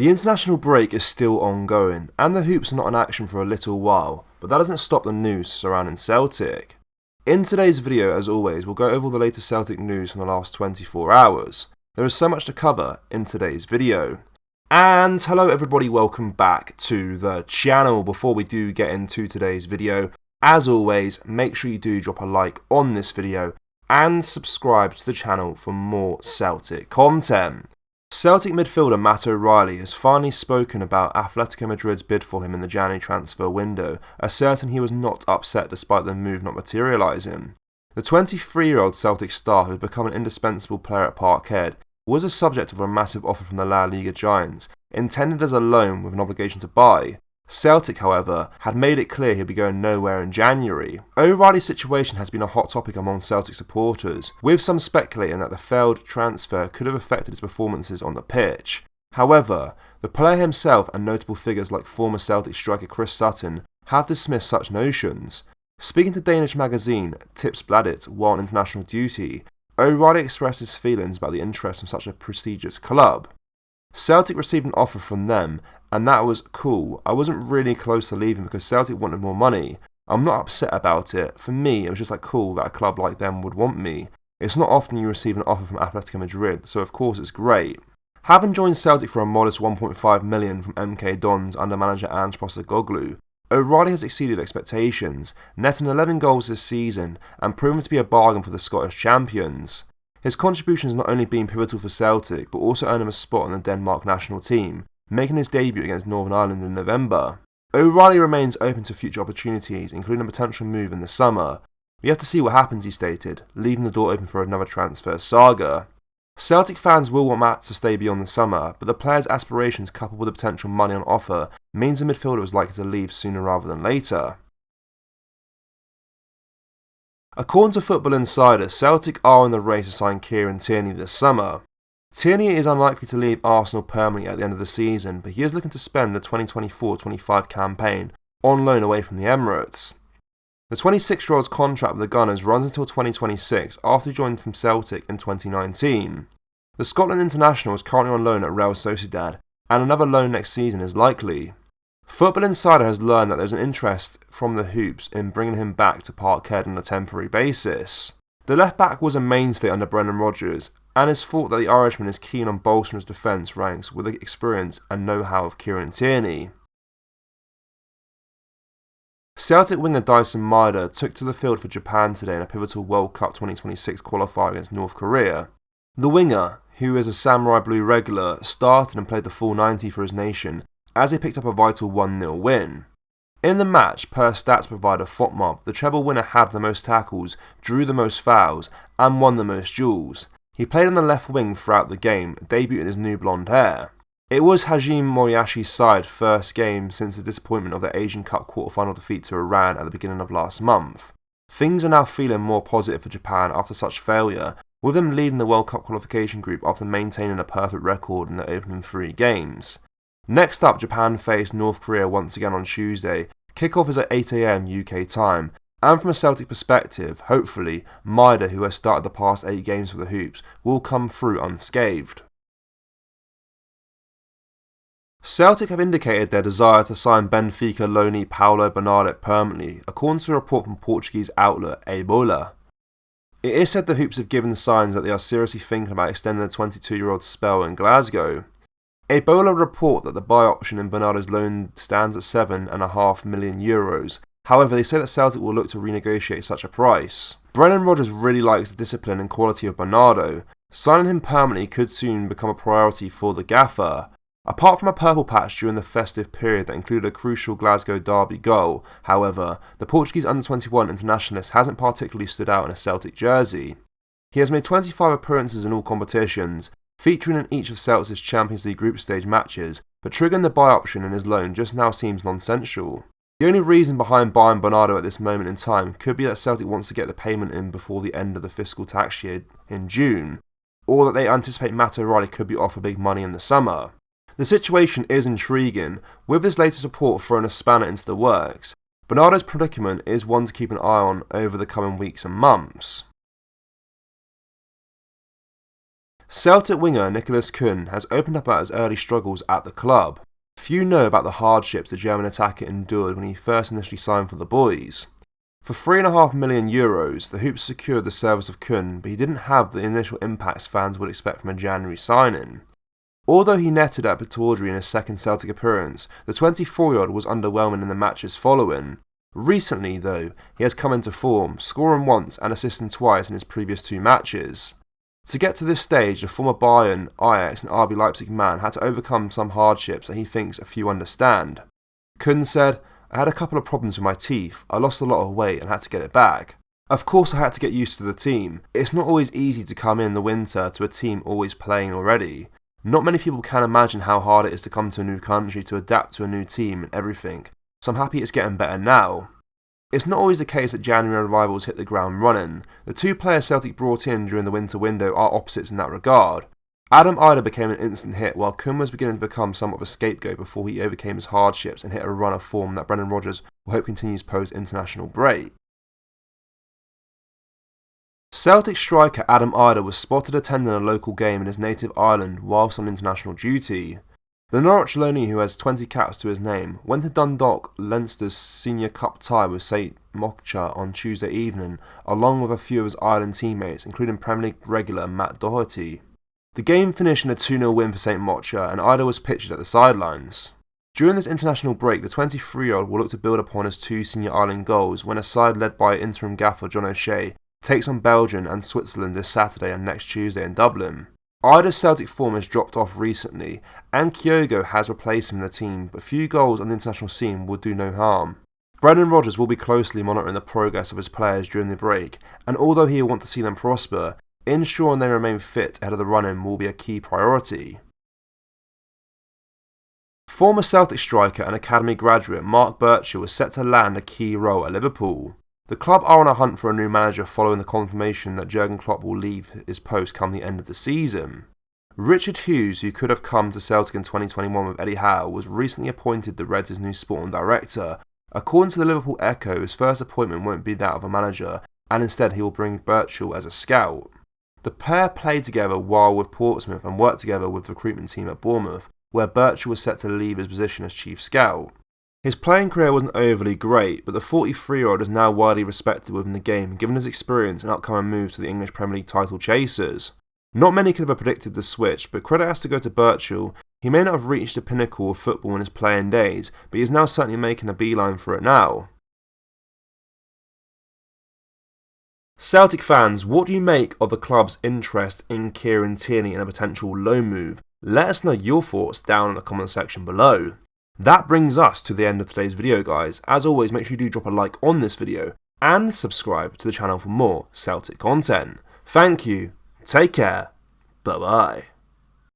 The international break is still ongoing, and the hoops are not in action for a little while, but that doesn't stop the news surrounding Celtic. In today's video, as always, we'll go over all the latest Celtic news from the last 24 hours. There is so much to cover in today's video. And hello everybody, welcome back to the channel. Before we do get into today's video, as always, make sure you do drop a like on this video and subscribe to the channel for more Celtic content. Celtic midfielder Matt O'Reilly has finally spoken about Atletico Madrid's bid for him in the January transfer window, asserting he was not upset despite the move not materialising. The 23-year-old Celtic star, who has become an indispensable player at Parkhead, was the subject of a massive offer from the La Liga giants, intended as a loan with an obligation to buy. Celtic, however, had made it clear he'd be going nowhere in January. O'Reilly's situation has been a hot topic among Celtic supporters, with some speculating that the failed transfer could have affected his performances on the pitch. However, the player himself and notable figures like former Celtic striker Chris Sutton have dismissed such notions. Speaking to Danish magazine Tipsbladet while on international duty, O'Reilly expressed his feelings about the interest in such a prestigious club. Celtic received an offer from them, and that was cool. I wasn't really close to leaving because Celtic wanted more money. I'm not upset about it. For me, it was just cool that a club like them would want me. It's not often you receive an offer from Atletico Madrid, so of course it's great. Having joined Celtic for a modest 1.5 million from MK Dons under manager Ange Postecoglou, O'Reilly has exceeded expectations, netting 11 goals this season and proven to be a bargain for the Scottish champions. His contribution has not only been pivotal for Celtic, but also earned him a spot on the Denmark national team, making his debut against Northern Ireland in November. O'Reilly remains open to future opportunities, including a potential move in the summer. We have to see what happens, he stated, leaving the door open for another transfer saga. Celtic fans will want Matt to stay beyond the summer, but the player's aspirations coupled with the potential money on offer means the midfielder is likely to leave sooner rather than later. According to Football Insider, Celtic are in the race to sign Kieren Tierney this summer. Tierney is unlikely to leave Arsenal permanently at the end of the season, but he is looking to spend the 2024-25 campaign on loan away from the Emirates. The 26-year-old's contract with the Gunners runs until 2026 after he joined from Celtic in 2019. The Scotland international is currently on loan at Real Sociedad, and another loan next season is likely. Football Insider has learned that there's an interest from the Hoops in bringing him back to Parkhead on a temporary basis. The left-back was a mainstay under Brendan Rodgers, and it's thought that the Irishman is keen on bolstering his defence ranks with the experience and know-how of Kieren Tierney. Celtic winger Dyson Maeda took to the field for Japan today in a pivotal World Cup 2026 qualifier against North Korea. The winger, who is a Samurai Blue regular, started and played the full 90 for his nation as he picked up a vital 1-0 win. In the match, per stats provider FOTMOB, the treble winner had the most tackles, drew the most fouls, and won the most duels. He played on the left wing throughout the game, debuting his new blonde hair. It was Hajime Moriyachi's side first game since the disappointment of the Asian Cup quarter-final defeat to Iran at the beginning of last month. Things are now feeling more positive for Japan after such failure, with them leading the World Cup qualification group after maintaining a perfect record in the opening 3 games. Next up, Japan face North Korea once again on Tuesday. Kickoff is at 8 AM UK time, and from a Celtic perspective, hopefully, Maeda, who has started the past 8 games for the Hoops, will come through unscathed. Celtic have indicated their desire to sign Benfica loanee Paulo Bernardo permanently, according to a report from Portuguese outlet A Bola. It is said the Hoops have given signs that they are seriously thinking about extending the 22-year-old's spell in Glasgow. Ebola report that the buy option in Bernardo's loan stands at €7.5 million. However, they say that Celtic will look to renegotiate such a price. Brendan Rodgers really likes the discipline and quality of Bernardo. Signing him permanently could soon become a priority for the gaffer. Apart from a purple patch during the festive period that included a crucial Glasgow derby goal, however, the Portuguese under-21 internationalist hasn't particularly stood out in a Celtic jersey. He has made 25 appearances in all competitions, featuring in each of Celtic's Champions League group stage matches, but triggering the buy option in his loan just now seems nonsensical. The only reason behind buying Bernardo at this moment in time could be that Celtic wants to get the payment in before the end of the fiscal tax year in June, or that they anticipate Matt O'Reilly could be offered big money in the summer. The situation is intriguing, with this latest report throwing a spanner into the works. Bernardo's predicament is one to keep an eye on over the coming weeks and months. Celtic winger Nicholas Kuhn has opened up about his early struggles at the club. Few know about the hardships the German attacker endured when he first initially signed for the boys. For €3.5 million, the Hoops secured the service of Kuhn, but he didn't have the initial impacts fans would expect from a January signing. Although he netted at Pittodrie in his second Celtic appearance, the 24-year-old was underwhelming in the matches following. Recently, though, he has come into form, scoring once and assisting twice in his previous 2 matches. To get to this stage, the former Bayern, Ajax and RB Leipzig man had to overcome some hardships that he thinks a few understand. Kuhn said, "I had a couple of problems with my teeth, I lost a lot of weight and had to get it back. Of course I had to get used to the team. It's not always easy to come in the winter to a team always playing already. Not many people can imagine how hard it is to come to a new country to adapt to a new team and everything, so I'm happy it's getting better now." It's not always the case that January arrivals hit the ground running. The 2 players Celtic brought in during the winter window are opposites in that regard. Adam Idah became an instant hit while Kuhn was beginning to become somewhat of a scapegoat before he overcame his hardships and hit a run of form that Brendan Rodgers will hope continues post-international break. Celtic striker Adam Idah was spotted attending a local game in his native Ireland whilst on international duty. The Norwich loanee, who has 20 caps to his name, went to Dundalk Leinster's Senior Cup tie with St Mocha on Tuesday evening, along with a few of his Ireland teammates, including Premier League regular Matt Doherty. The game finished in a 2-0 win for St Mocha, and Idah was pictured at the sidelines. During this international break, the 23-year-old will look to build upon his 2 senior Ireland goals when a side led by interim gaffer John O'Shea takes on Belgium and Switzerland this Saturday and next Tuesday in Dublin. Idah's Celtic form has dropped off recently, and Kyogo has replaced him in the team, but few goals on the international scene will do no harm. Brendan Rodgers will be closely monitoring the progress of his players during the break, and although he will want to see them prosper, ensuring they remain fit ahead of the run-in will be a key priority. Former Celtic striker and academy graduate Mark Burchell is set to land a key role at Liverpool. The club are on a hunt for a new manager following the confirmation that Jurgen Klopp will leave his post come the end of the season. Richard Hughes, who could have come to Celtic in 2021 with Eddie Howe, was recently appointed the Reds' new sporting director. According to the Liverpool Echo, his first appointment won't be that of a manager, and instead he will bring Burchell as a scout. The pair played together while with Portsmouth and worked together with the recruitment team at Bournemouth, where Burchell was set to leave his position as chief scout. His playing career wasn't overly great, but the 43-year-old is now widely respected within the game given his experience and upcoming move to the English Premier League title chasers. Not many could have predicted the switch, but credit has to go to Burchell. He may not have reached the pinnacle of football in his playing days, but he is now certainly making a beeline for it now. Celtic fans, what do you make of the club's interest in Kieren Tierney and a potential loan move? Let us know your thoughts down in the comment section below. That brings us to the end of today's video, guys. As always, make sure you do drop a like on this video and subscribe to the channel for more Celtic content. Thank you, take care, bye bye.